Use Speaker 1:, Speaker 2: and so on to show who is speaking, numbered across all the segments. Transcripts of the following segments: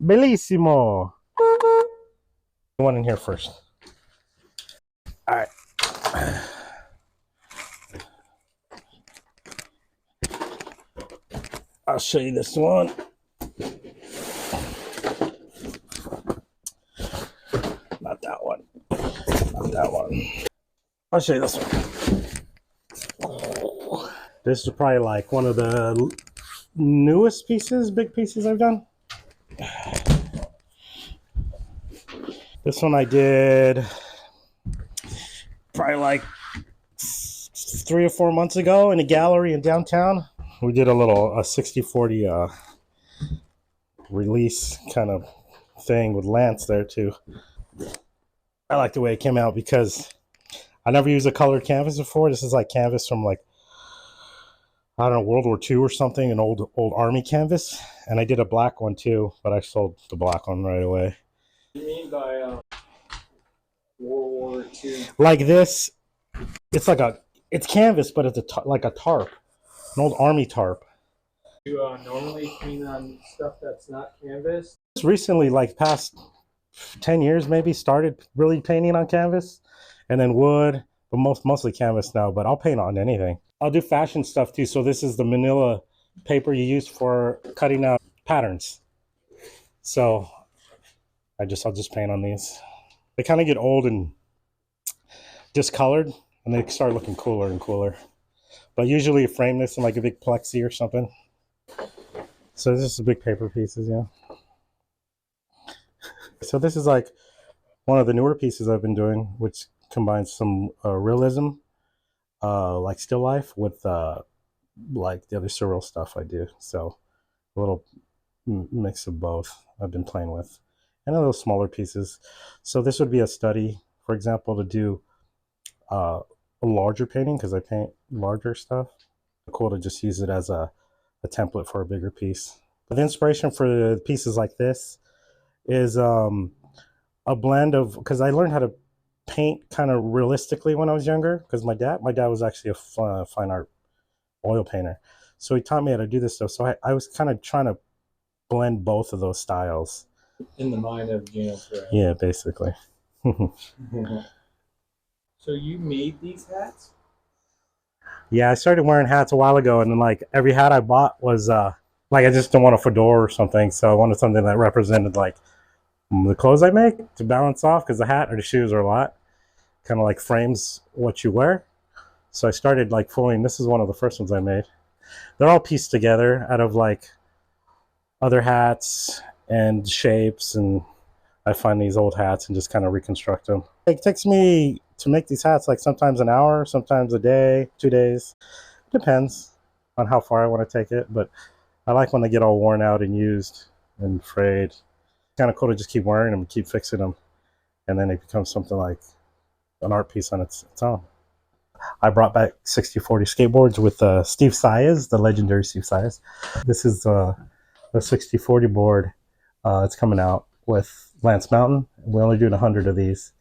Speaker 1: Bellissimo. One in here first. All right. I'll show you this one. Not that one. Not that one. I'll show you this one. This is probably like one of the newest pieces, big pieces I've done. This one I did probably like 3 or 4 months ago in a gallery in downtown. We did a little 60/40 release kind of thing with Lance there too. I like the way it came out because I never used a colored canvas before. This is like canvas from like, I don't know, World War II or something, an old army canvas. And I did a black one too, but I sold the black one right away.
Speaker 2: What do you mean by World War II?
Speaker 1: Like this, it's like it's canvas, but it's like a tarp, an old army tarp.
Speaker 2: You normally paint on stuff that's not canvas?
Speaker 1: Just recently, like past 10 years maybe, started really painting on canvas, and then wood, but mostly canvas now, but I'll paint on anything. I'll do fashion stuff too. So this is the manila paper you use for cutting out patterns. So I'll just paint on these. They kind of get old and discolored, and they start looking cooler and cooler. But usually you frame this in like a big plexi or something. So this is big paper pieces, yeah. So this is like one of the newer pieces I've been doing, which combines some realism, like still life, with like the other surreal stuff I do. So a little mix of both I've been playing with, and a little smaller pieces. So this would be a study, for example, to do a larger painting, because I paint larger stuff. Cool to just use it as a template for a bigger piece. But the inspiration for pieces like this is a blend of, because I learned how to paint kind of realistically when I was younger, because my dad was actually a fine art oil painter, so he taught me how to do this stuff. So I was kind of trying to blend both of those styles
Speaker 2: in the mind of Gino Perez.
Speaker 1: Yeah, basically.
Speaker 2: So you made these hats?
Speaker 1: Yeah, I started wearing hats a while ago, and then like every hat I bought was like, I just don't want a fedora or something, so I wanted something that represented like the clothes I make to balance off, because the hat or the shoes are a lot, kind of like frames what you wear. So I started like fooling. This is one of the first ones I made. They're all pieced together out of like other hats and shapes, and I find these old hats and just kind of reconstruct them. It takes me to make these hats like sometimes an hour, sometimes a day, 2 days. Depends on how far I want to take it, but I like when they get all worn out and used and frayed. Kind of cool to just keep wearing them and keep fixing them, and then it becomes something like an art piece on its own. I brought back 60/40 skateboards with Steve Saez, the legendary Steve Saez. This is a 60/40 board. It's coming out with Lance Mountain. We're only doing 100 of these.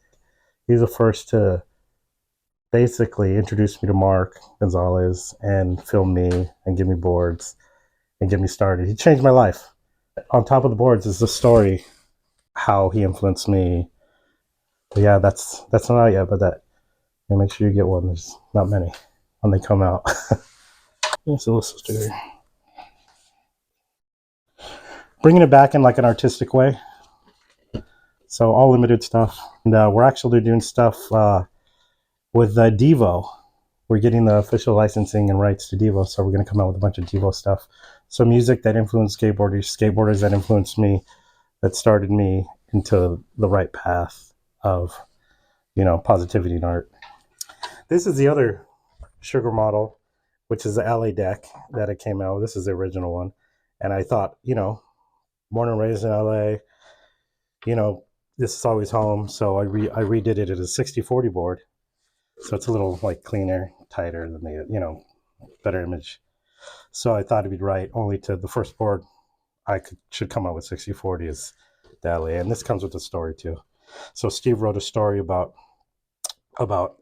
Speaker 1: He's the first to basically introduce me to Mark Gonzalez and film me and give me boards and get me started. He changed my life. On top of the boards is the story, how he influenced me. But yeah, that's not out yet, but that, yeah, make sure you get one. There's not many when they come out. Yes, illustrator. Bringing it back in like an artistic way. So all limited stuff. And we're actually doing stuff with Devo. We're getting the official licensing and rights to Devo, so we're going to come out with a bunch of Devo stuff. So music that influenced skateboarders that influenced me, that started me into the right path of, positivity in art. This is the other sugar model, which is the LA deck that it came out with. This is the original one. And I thought, Born and raised in LA. You know, this is always home. So I redid it as a 60/40 board. So it's a little like cleaner, tighter than the, better image. So I thought it'd be right only to the first board should come out with 60/40 is the LA. And this comes with a story too. So Steve wrote a story about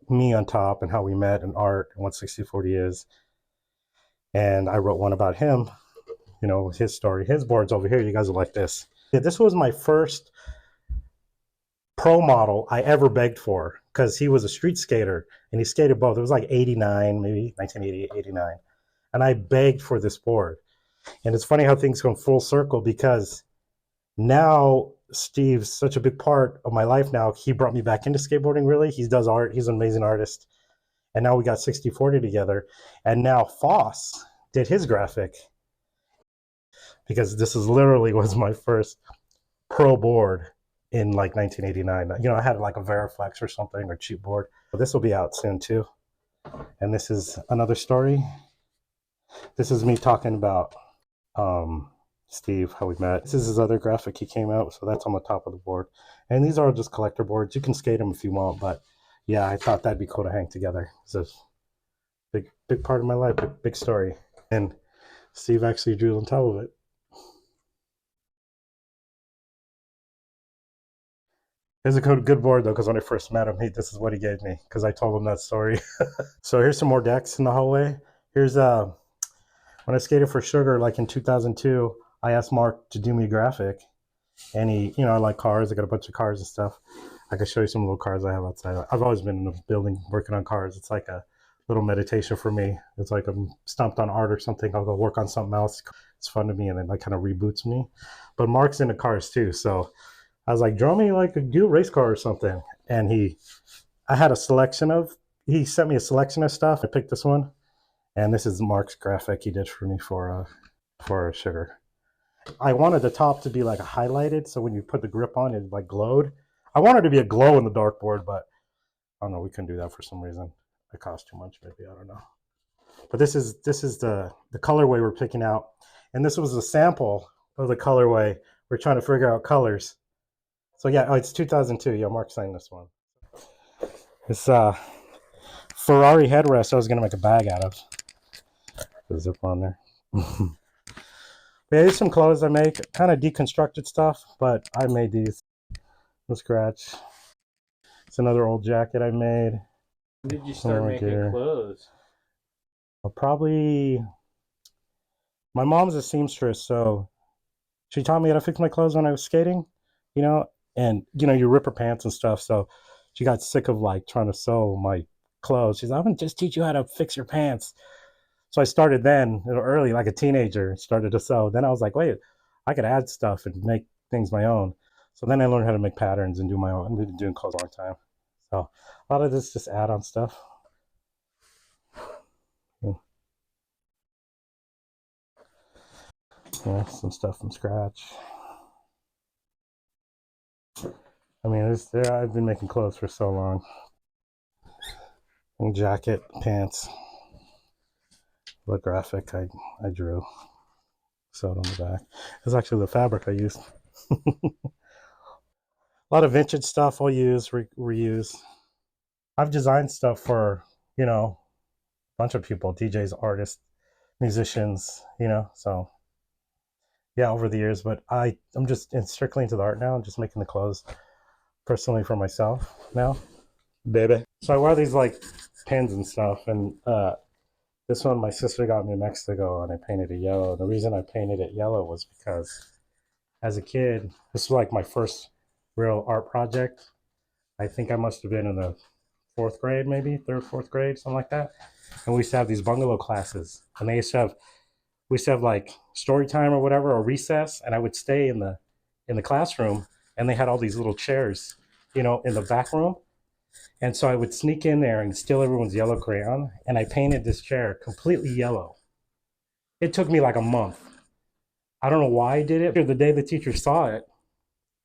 Speaker 1: me on top and how we met and art and what 60/40 is. And I wrote one about him, his story. His board's over here. You guys will like this. Yeah, this was my first pro model I ever begged for because he was a street skater and he skated both. It was like 89, maybe 1988, 89. And I begged for this board. And it's funny how things come full circle because now Steve's such a big part of my life now. He brought me back into skateboarding, really. He does art. He's an amazing artist. And now we got 60/40 together. And now Floss did his graphic because this is literally was my first pro board in like 1989. I had like a Veriflex or something or cheap board. This will be out soon too. And this is another story. This is me talking about Steve, how we met. This is his other graphic he came out, so that's on the top of the board. And these are just collector boards. You can skate them if you want, but yeah, I thought that'd be cool to hang together. It's a big part of my life, big story. And Steve actually drew on top of it. It was a good board though, because when I first met him, this is what he gave me because I told him that story. So here's some more decks in the hallway. Here's when I skated for Sugar, like in 2002, I asked Mark to do me a graphic, and he, I like cars. I got a bunch of cars and stuff. I could show you some little cars I have outside. I've always been in the building working on cars. It's like a little meditation for me. It's like I'm stumped on art or something. I'll go work on something else. It's fun to me, and then like kind of reboots me. But Mark's into cars too, so I was like, draw me like a new race car or something. And I had a selection of. He sent me a selection of stuff. I picked this one, and this is Mark's graphic he did for me for Sugar. I wanted the top to be like highlighted, so when you put the grip on, it like glowed. I wanted to be a glow in the dark board, but I don't know. We couldn't do that for some reason. It cost too much, maybe. I don't know. But this is the colorway we're picking out, and this was a sample of the colorway. We're trying to figure out colors. So yeah, it's 2002. Yeah, Mark signed this one. This Ferrari headrest I was gonna make a bag out of. The zip on there. Yeah, there's some clothes I make, kind of deconstructed stuff, but I made these from scratch. It's another old jacket I made.
Speaker 2: When did you start making clothes?
Speaker 1: Probably my mom's a seamstress, so she taught me how to fix my clothes when I was skating, you know, and you rip her pants and stuff. So she got sick of like trying to sew my clothes. She's like, I'm gonna just teach you how to fix your pants. So I started then, early, like a teenager, started to sew. Then I was like, wait, I could add stuff and make things my own. So then I learned how to make patterns and do my own. We've been doing clothes a long time. So a lot of this just add-on stuff. Yeah, some stuff from scratch. I mean, I've been making clothes for so long. And jacket, pants, the graphic I drew, sewed on the back. It's actually the fabric I used. A lot of vintage stuff I'll use, reuse. I've designed stuff for, a bunch of people, DJs, artists, musicians, so yeah, over the years. But I'm just strictly into the art now. I'm just making the clothes personally for myself now, baby. So I wear these like pins and stuff, and this one my sister got me in Mexico, and I painted it yellow. The reason I painted it yellow was because as a kid, this was like my first real art project. I think I must have been in the fourth grade, maybe third, fourth grade, something like that. And we used to have these bungalow classes, and we used to have like story time or whatever, or recess, and I would stay in the classroom, and they had all these little chairs, in the back room. And so I would sneak in there and steal everyone's yellow crayon, and I painted this chair completely yellow. It took me like a month. I don't know why I did it. The day the teacher saw it,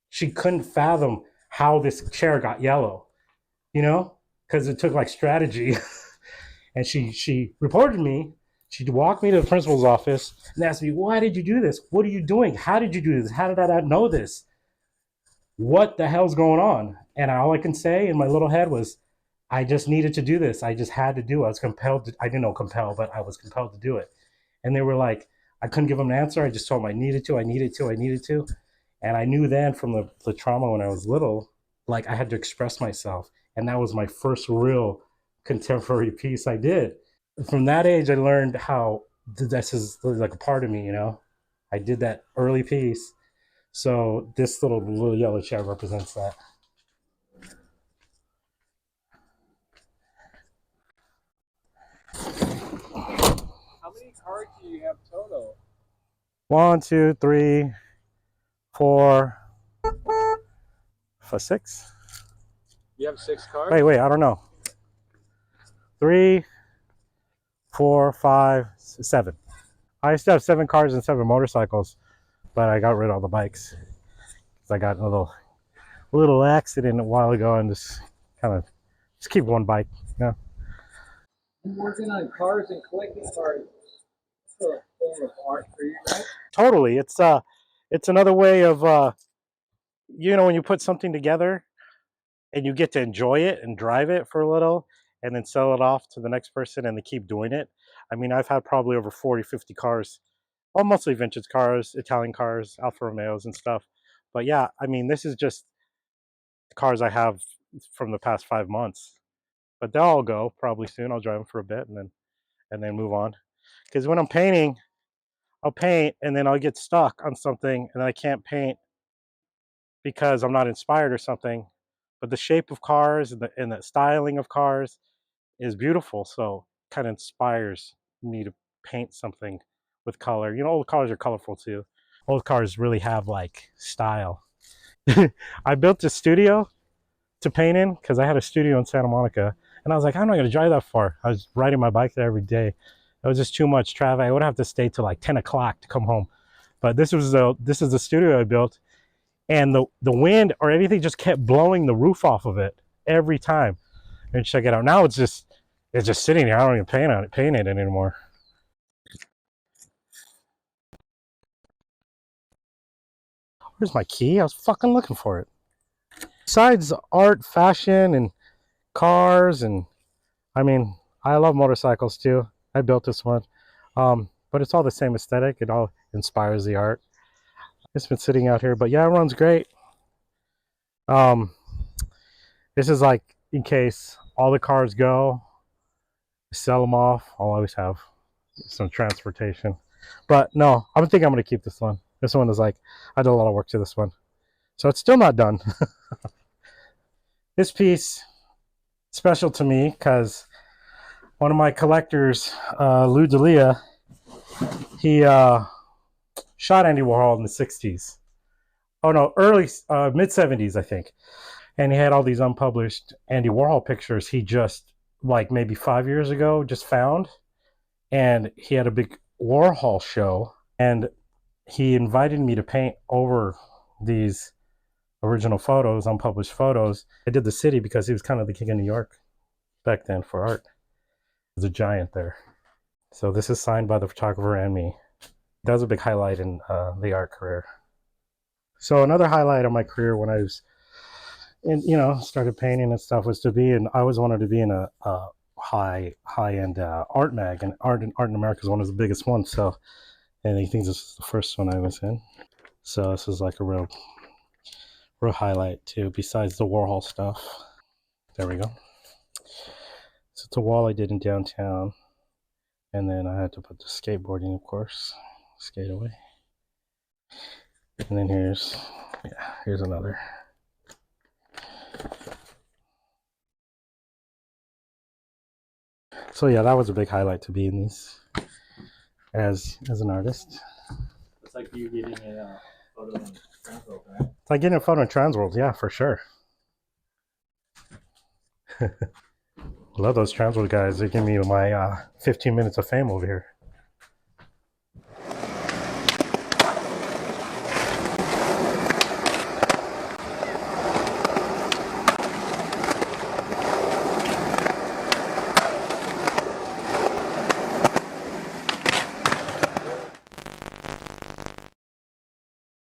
Speaker 1: she couldn't fathom how this chair got yellow, because it took like strategy. And she reported me, She walked me to the principal's office and asked me, "Why did you do this? What are you doing? How did you do this? How did I not know this? What the hell's going on?" And all I can say in my little head was, I just needed to do this. I just had to do it. I was compelled to, I didn't know compelled, but I was compelled to do it. And they were like, I couldn't give them an answer. I just told them I needed to, I needed to, I needed to. And I knew then from the trauma when I was little, like I had to express myself. And that was my first real contemporary piece I did. From that age, I learned how this is like a part of me, you know? I did that early piece. So this little yellow chair represents that.
Speaker 2: How many cards do you have total?
Speaker 1: 1, 2, 3, 4, 6.
Speaker 2: You have 6 cards?
Speaker 1: Wait, I don't know. 3, 4, 5, 7. I used to have 7 cars and 7 motorcycles, but I got rid of all the bikes because I got in a little accident a while ago and just kind of just keep one bike. You know?
Speaker 2: I'm working on cars and collecting cars. It's a form of art for you, right?
Speaker 1: Totally, it's another way of you know, when you put something together and you get to enjoy it and drive it for a little and then sell it off to the next person and they keep doing it. I mean, I've had probably over 40, 50 cars, all mostly vintage cars, Italian cars, Alfa Romeos and stuff. But yeah, I mean, this is just the cars I have from the past 5 months. But they'll all go probably soon. I'll drive them for a bit and then move on. Because when I'm painting, I'll paint and then I'll get stuck on something and I can't paint because I'm not inspired or something. But the shape of cars and the styling of cars is beautiful. So it kind of inspires me to paint something with color. You know, old cars are colorful too. Old cars really have like style. I built a studio to paint in because I had a studio in Santa Monica, and I was like, I'm not gonna drive that far. I was riding my bike there every day. It was just too much traffic. I would have to stay till like 10 o'clock to come home. But this is the studio I built, and the wind or anything just kept blowing the roof off of it every time. And check it out. Now it's just sitting here. I don't even paint it anymore. Where's my key? I was fucking looking for it. Besides art, fashion, and cars, and I mean, I love motorcycles too. I built this one, but it's all the same aesthetic. It all inspires the art. It's been sitting out here, but yeah, it runs great. Um, this is like in case all the cars go, sell them off. I'll always have some transportation. But no, I think I'm gonna keep this one. This one is like I did a lot of work to this one, so it's still not done. This piece special to me because one of my collectors, Lou Delia, he shot Andy Warhol in the 60s. Oh no, early mid 70s, I think. And he had all these unpublished Andy Warhol pictures he just like maybe 5 years ago just found. And he had a big Warhol show and he invited me to paint over these original photos, unpublished photos. I did the city because he was kind of the king of New York back then for art. There's a giant there. So this is signed by the photographer and me. That was a big highlight in the art career. So another highlight of my career when I was started painting and stuff was to be in. I always wanted to be in a high end art mag, and art in America is one of the biggest ones. So, and he thinks this is the first one I was in. So this is like a real highlight too. Besides the Warhol stuff, there we go. So it's a wall I did in downtown, and then I had to put the skateboarding, of course, skate away. And then here's another. So yeah, that was a big highlight to be in these as an artist.
Speaker 2: It's like you getting a photo in Transworld, right?
Speaker 1: It's like getting a photo in Transworld, yeah, for sure. Love those Transworld guys. They give me my 15 minutes of fame over here.